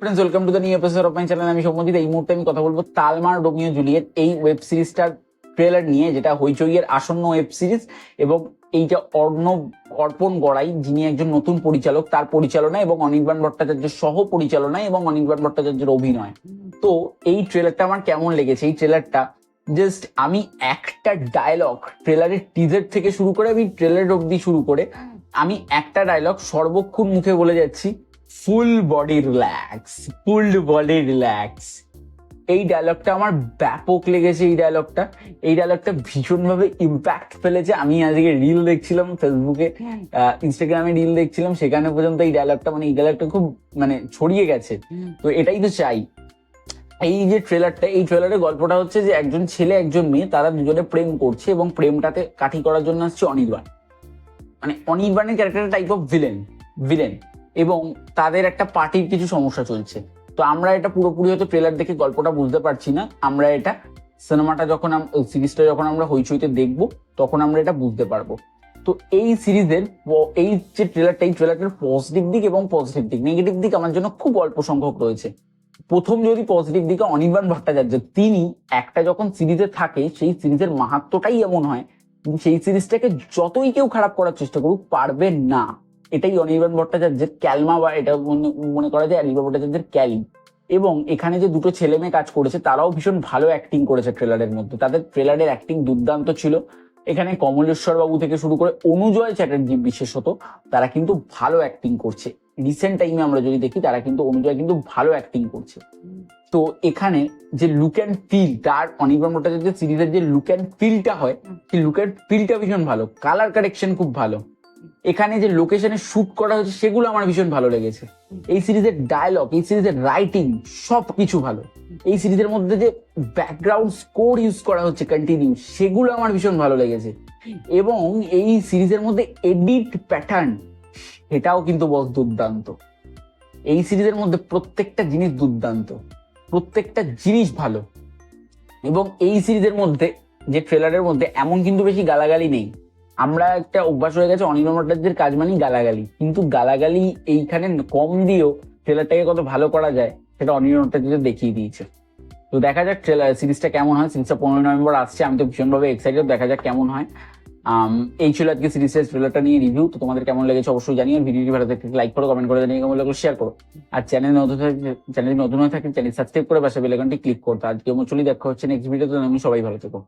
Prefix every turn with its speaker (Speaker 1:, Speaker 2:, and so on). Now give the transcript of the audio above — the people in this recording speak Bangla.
Speaker 1: Friends, welcome to the new episode of my channel. আমি সৌম্যজিৎ। এই মুহূর্তে আমি কথা বলবো তালমার রোমিও জুলিয়েট এই ওয়েব সিরিজটার ট্রেলার নিয়ে, যেটা হইচইয়ের আসন্ন ওয়েব সিরিজ। এবং এইটা অর্পণ গড়াই, যিনি একজন নতুন পরিচালক, তার পরিচালনা এবং অনির্বাণ ভট্টাচার্যের সহ পরিচালনায় এবং অনির্বাণ ভট্টাচার্যের অভিনয়। তো এই ট্রেলারটা আমার কেমন লেগেছে? এই ট্রেলারটা জাস্ট আমি একটা ডায়লগ, ট্রেলারের টিজার থেকে শুরু করে আমি ট্রেলার অব্দি শুরু করে আমি একটা ডায়লগ সর্বক্ষণ মুখে বলে যাচ্ছি, full body relax, full body relax. এই ডায়লগটা আমার ব্যাপক লেগেছে। এই ডায়লগটা ভীষণভাবে ইম্প্যাক্ট ফেলেছে। আমি আজকে রিল দেখছিলাম ফেসবুকে, ইনস্টাগ্রামে রিল দেখছিলাম, সেখানে পর্যন্ত এই ডায়লগটা খুব ছড়িয়ে গেছে। তো এটাই তো চাই। এই যে ট্রেলারটা, এই ট্রেলারের গল্পটা হচ্ছে যে একজন ছেলে একজন মেয়ে, তারা দুজনে প্রেম করছে এবং প্রেমটাতে কাঠি করার জন্য আসছে অনির্বাণ। অনির্বাণের ক্যারেক্টারটা টাইপ অফ ভিলেন এবং তাদের একটা পার্টির কিছু সমস্যা চলছে। তো আমরা এটা পুরোপুরি হয়তো ট্রেলার দেখে গল্পটা বুঝতে পারছি না। আমরা এটা সিরিজটা যখন আমরা হইচইতে দেখবো তখন আমরা এটা বুঝতে পারবো। তো এই সিরিজের এই যে ট্রেলারটার পজিটিভ দিক এবং পজিটিভ দিক, নেগেটিভ দিক আমার জন্য খুব অল্প সংখ্যক রয়েছে। প্রথম যদি পজিটিভ দিকে, অনির্বাণ ভট্টাচার্য তিনি একটা যখন সিরিজে থাকে, সেই সিরিজের মাহাত্ম্যটাই এমন হয়, সেই সিরিজটাকে যতই কেউ খারাপ করার চেষ্টা করুক পারবে না। এটাই অনির্বাণ ভট্টাচার্যের ক্যালমা, বা এটা মনে করা যায় অনির্বাণ ভট্টাচার্যের ক্যালি। এবং এখানে যে দুটো ছেলে মেয়ে কাজ করেছে তারাও ভীষণ ভালো অ্যাক্টিং করেছে ট্রেলারের মধ্যে। তাদের ট্রেলারের অ্যাক্টিং দুর্দান্ত ছিল। এখানে কমলেশ্বর বাবু থেকে শুরু করে অনুজয় চ্যাটার্জি বিশেষত, তারা কিন্তু ভালো অ্যাক্টিং করছে। রিসেন্ট টাইমে আমরা যদি দেখি, তারা কিন্তু অনুজয় কিন্তু ভালো অ্যাক্টিং করছে। তো এখানে যে লুক অ্যান্ড ফিল, তার অনির্বাণ ভট্টাচার্যের সিরিজের যে লুক অ্যান্ড ফিলটা হয়, সেই লুক অ্যান্ড ফিলটা ভীষণ ভালো। কালার কারেকশন খুব ভালো। এখানে যে লোকেশনে শুট করা হয়েছে সেগুলো আমার ভীষণ ভালো লেগেছে। এই সিরিজের ডায়লগ, এই সিরিজের রাইটিং সবকিছু ভালো। এই সিরিজের মধ্যে যে ব্যাকগ্রাউন্ড স্কোর ইউজ করা হচ্ছে কন্টিনিউ, সেগুলো আমার ভীষণ ভালো লেগেছে। এবং এই সিরিজের মধ্যে এডিট প্যাটার্ন, সেটাও কিন্তু বস দুর্দান্ত। এই সিরিজের মধ্যে প্রত্যেকটা জিনিস দুর্দান্ত, প্রত্যেকটা জিনিস ভালো। এবং এই সিরিজের মধ্যে যে ট্রেলারের মধ্যে এমন কিন্তু বেশি গালাগালি নেই। আমরা একটা অভ্যাস হয়ে গেছে অনির্বাণ ভট্টাচার্যের কাজ মানেই গালাগালি, কিন্তু গালাগালি এইখানে কম দিয়েও ট্রেলারটাকে কত ভালো করা যায় সেটা অনির্বাণ ভট্টাচার্য দেখিয়ে দিয়েছে। তো দেখা যাক সিরিজটা কেমন হয়। সিরিজটা 15 নভেম্বর আসছে, আমি তো ভীষণভাবে এক্সাইটেড। দেখা যাক কেমন হয়। এই ছিল আজকে সিরিজের ট্রেলারটা নিয়ে রিভিউ। তো তোমাদের কেমন লেগেছে অবশ্যই জানিও। ভিডিওটি ভালো থাকলে লাইক করো, কমেন্ট করে জানিয়ে কেমন লাগলো শেয়ার করো। আর চ্যানেল নতুন হয়ে থাকলে চ্যানেল সাবস্ক্রাইব করে পাশে বেল আইকনটি ক্লিক করতে। আজকে চলি, দেখা হচ্ছে নেক্সট ভিডিওতে। আমি সবাই ভালো থেকো।